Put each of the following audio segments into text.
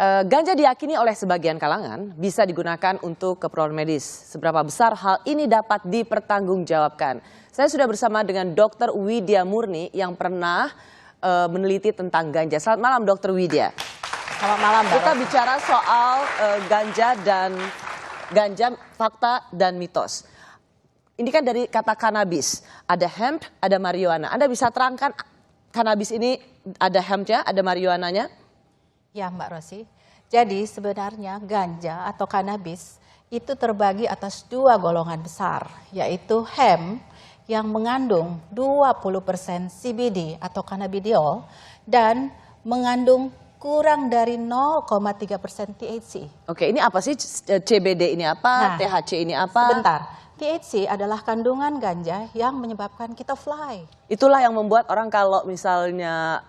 Ganja diyakini oleh sebagian kalangan bisa digunakan untuk keperluan medis. Seberapa besar hal ini dapat dipertanggungjawabkan? Saya sudah bersama dengan Dr. Widya Murni yang pernah meneliti tentang ganja. Selamat malam Dr. Widya. Selamat malam, Mbak. Kita bicara soal ganja, fakta dan mitos. Ini kan dari kata kanabis. Ada hemp, ada marijuana. Anda bisa terangkan kanabis ini ada hempnya, ada marijuananya? Ya, Mbak Rosi. Jadi sebenarnya ganja atau kanabis itu terbagi atas dua golongan besar, yaitu hemp yang mengandung 20% CBD atau cannabidiol dan mengandung kurang dari 0,3% THC. Oke, ini apa sih CBD ini apa, THC ini apa? Sebentar, THC adalah kandungan ganja yang menyebabkan kita fly. Itulah yang membuat orang kalau misalnya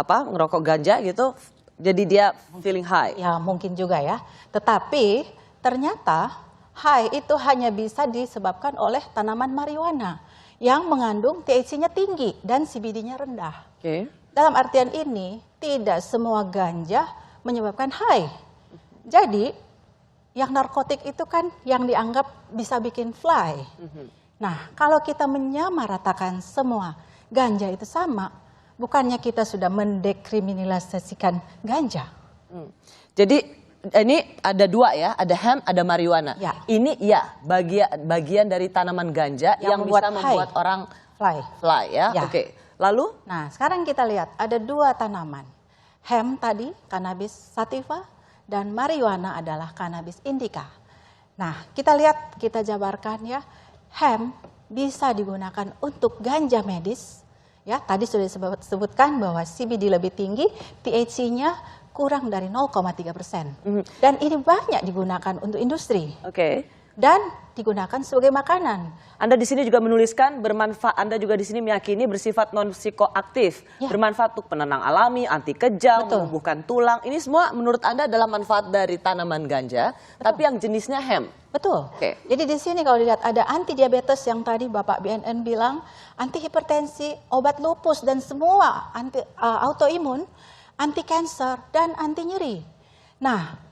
ngerokok ganja gitu, jadi dia feeling high. Ya mungkin juga ya, tetapi ternyata high itu hanya bisa disebabkan oleh tanaman marijuana yang mengandung THC-nya tinggi dan CBD-nya rendah. Oke. Dalam artian ini, tidak semua ganja menyebabkan high. Jadi, yang narkotik itu kan yang dianggap bisa bikin fly. Nah, kalau kita menyamaratakan semua ganja itu sama, bukannya kita sudah mendekriminalisasikan ganja. Jadi ini ada dua ya, ada hemp, ada marijuana. Ya. Ini ya bagian dari tanaman ganja yang bisa membuat orang fly ya. Ya. Oke. Lalu? Nah, sekarang kita lihat ada dua tanaman. Hemp tadi, cannabis sativa, dan marijuana adalah cannabis indica. Nah, kita lihat, kita jabarkan ya, hemp bisa digunakan untuk ganja medis. Ya, tadi sudah disebutkan bahwa CBD lebih tinggi, THC-nya kurang dari 0,3%. Dan ini banyak digunakan untuk industri. Oke. Dan digunakan sebagai makanan. Anda di sini juga menuliskan bermanfaat. Anda juga di sini meyakini bersifat non psikoaktif, bermanfaat untuk penenang alami, anti kejang, menumbuhkan tulang. Ini semua menurut Anda adalah manfaat dari tanaman ganja, tapi yang jenisnya hemp. Betul. Oke. Jadi di sini kalau dilihat ada anti diabetes yang tadi Bapak BNN bilang, anti hipertensi, obat lupus dan semua anti autoimun, anti kanker dan anti nyeri. Nah,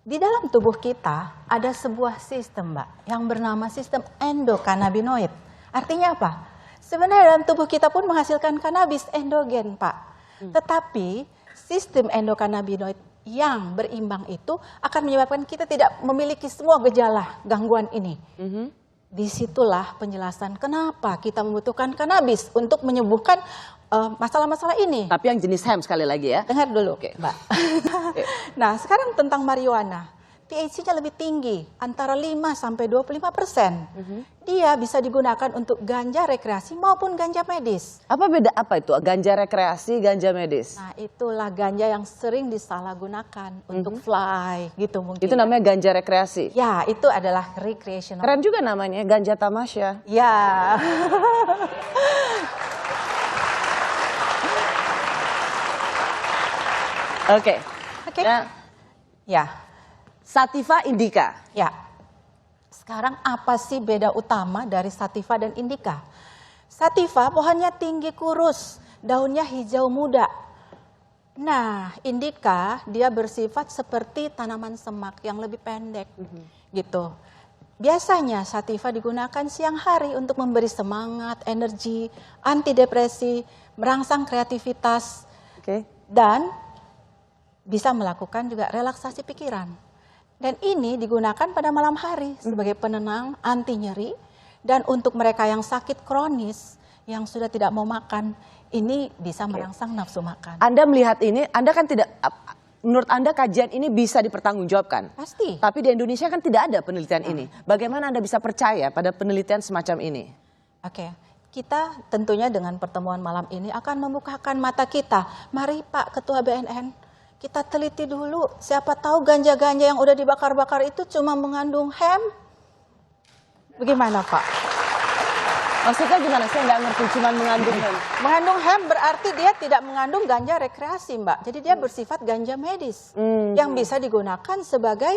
di dalam tubuh kita ada sebuah sistem, Mbak, yang bernama sistem endokannabinoid. Artinya apa? Sebenarnya dalam tubuh kita pun menghasilkan kanabis endogen, Pak. Tetapi sistem endokannabinoid yang berimbang itu akan menyebabkan kita tidak memiliki semua gejala gangguan ini. Disitulah penjelasan kenapa kita membutuhkan kanabis untuk menyembuhkan masalah-masalah ini. Tapi yang jenis hemp sekali lagi ya. Dengar dulu, Mbak. Nah, sekarang tentang marijuana. THC-nya lebih tinggi, antara 5–25%. Dia bisa digunakan untuk ganja rekreasi maupun ganja medis. Apa beda apa itu ganja rekreasi, ganja medis? Nah, itulah ganja yang sering disalahgunakan untuk fly gitu mungkin. Itu namanya ganja rekreasi? Ya, itu adalah recreational. Keren juga namanya, ganja tamasya. Ya. Oke. Ya. Sativa indica. Ya. Sekarang apa sih beda utama dari sativa dan indica? Sativa pohonnya tinggi kurus, daunnya hijau muda. Nah, indica dia bersifat seperti tanaman semak yang lebih pendek, gitu. Biasanya sativa digunakan siang hari untuk memberi semangat, energi, antidepresi, merangsang kreativitas, dan bisa melakukan juga relaksasi pikiran. Dan ini digunakan pada malam hari sebagai penenang, anti nyeri, dan untuk mereka yang sakit kronis, yang sudah tidak mau makan, ini bisa merangsang nafsu makan. Anda melihat ini, Anda kan tidak, menurut Anda kajian ini bisa dipertanggungjawabkan? Pasti. Tapi di Indonesia kan tidak ada penelitian ini. Bagaimana Anda bisa percaya pada penelitian semacam ini? Oke. Kita tentunya dengan pertemuan malam ini akan membukakan mata kita. Mari Pak Ketua BNN, kita teliti dulu, siapa tahu ganja-ganja yang udah dibakar-bakar itu cuma mengandung hemp. Bagaimana Pak? Maksudnya gimana? Saya nggak ngerti, cuma mengandung hemp. Mengandung hemp berarti dia tidak mengandung ganja rekreasi, Mbak. Jadi dia bersifat ganja medis yang bisa digunakan sebagai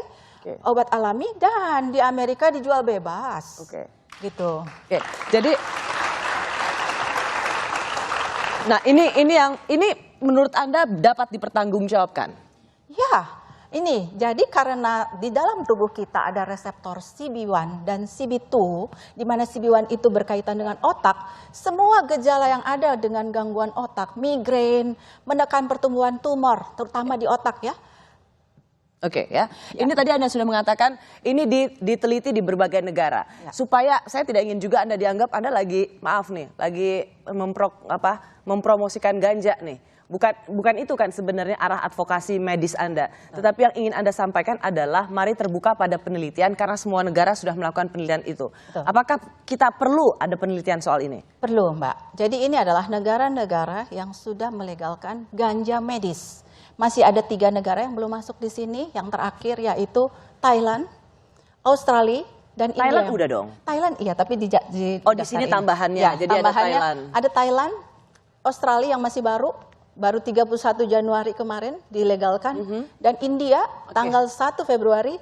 obat alami dan di Amerika dijual bebas. Gitu. Jadi, nah ini menurut Anda dapat dipertanggungjawabkan? Ya, ini jadi karena di dalam tubuh kita ada reseptor CB1 dan CB2, di mana CB1 itu berkaitan dengan otak, semua gejala yang ada dengan gangguan otak, migrain, menekan pertumbuhan tumor, terutama di otak ya. Oke ya, ini tadi Anda sudah mengatakan ini diteliti di berbagai negara. Ya. Supaya saya tidak ingin juga Anda dianggap Anda lagi, maaf nih, lagi mempromosikan ganja nih. Bukan itu kan sebenarnya arah advokasi medis Anda. Tetapi yang ingin Anda sampaikan adalah mari terbuka pada penelitian karena semua negara sudah melakukan penelitian itu. Betul. Apakah kita perlu ada penelitian soal ini? Perlu, Mbak. Jadi ini adalah negara-negara yang sudah melegalkan ganja medis. Masih ada 3 negara yang belum masuk di sini. Yang terakhir yaitu Thailand, Australia, dan India. Thailand udah dong? Thailand iya, tapi di sini tambahannya, ya, jadi ada Thailand. Ada Thailand, Australia yang masih baru 31 Januari kemarin dilegalkan, dan India tanggal 1 Februari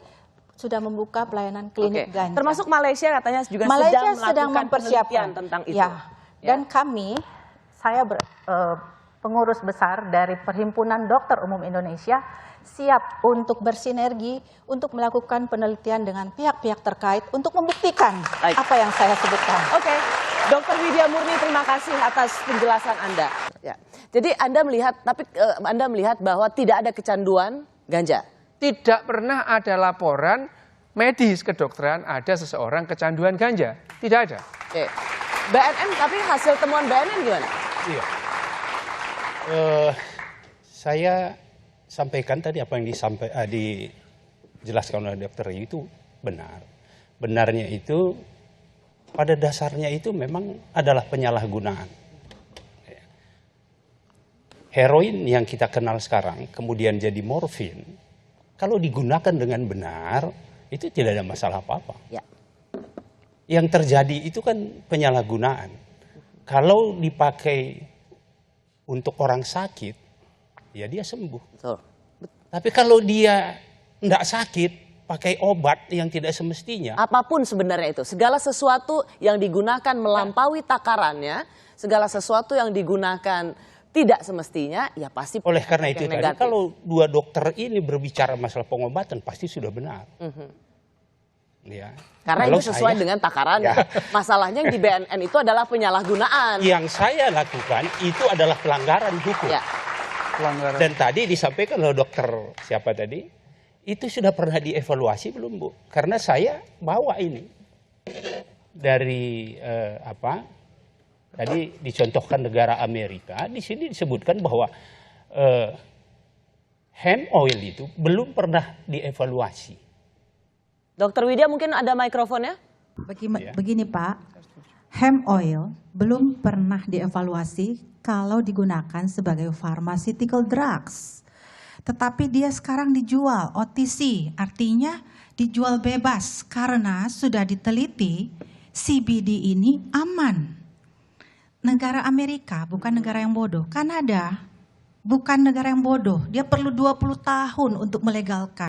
sudah membuka pelayanan klinik ganja. Termasuk Malaysia katanya juga Malaysia melakukan sedang mempersiapkan penelitian tentang itu. Ya. Dan saya pengurus besar dari Perhimpunan Dokter Umum Indonesia, siap untuk bersinergi untuk melakukan penelitian dengan pihak-pihak terkait untuk membuktikan apa yang saya sebutkan. Oke, Dr. Widya Murni, terima kasih atas penjelasan Anda. Ya. Jadi Anda melihat bahwa tidak ada kecanduan ganja. Tidak pernah ada laporan medis kedokteran ada seseorang kecanduan ganja. Tidak ada. Oke. BNN, tapi hasil temuan BNN gimana? Iya. Saya sampaikan tadi apa yang dijelaskan oleh dokter itu benar. Benarnya itu pada dasarnya itu memang adalah penyalahgunaan. Heroin yang kita kenal sekarang kemudian jadi morfin, kalau digunakan dengan benar itu tidak ada masalah apa-apa. Ya. Yang terjadi itu kan penyalahgunaan. Kalau dipakai untuk orang sakit, ya dia sembuh. Betul. Tapi kalau dia tidak sakit, pakai obat yang tidak semestinya. Apapun sebenarnya itu, segala sesuatu yang digunakan melampaui takarannya, segala sesuatu yang digunakan tidak semestinya, ya pasti. Oleh karena itu tadi, negatif. kalau 2 dokter ini berbicara masalah pengobatan, pasti sudah benar. Ya. Karena Kalau itu sesuai dengan takarannya. Ya. Masalahnya yang di BNN itu adalah penyalahgunaan. Yang saya lakukan itu adalah pelanggaran hukum. Ya. Pelanggaran. Dan tadi disampaikan oleh dokter siapa tadi, itu sudah pernah dievaluasi belum, Bu? Karena saya bawa ini dari tadi dicontohkan negara Amerika, di sini disebutkan bahwa hemp oil itu belum pernah dievaluasi. Dokter Widya mungkin ada mikrofonnya? Begini Pak, hemp oil belum pernah dievaluasi kalau digunakan sebagai pharmaceutical drugs. Tetapi dia sekarang dijual OTC, artinya dijual bebas karena sudah diteliti CBD ini aman. Negara Amerika bukan negara yang bodoh, Kanada bukan negara yang bodoh, dia perlu 20 tahun untuk melegalkan.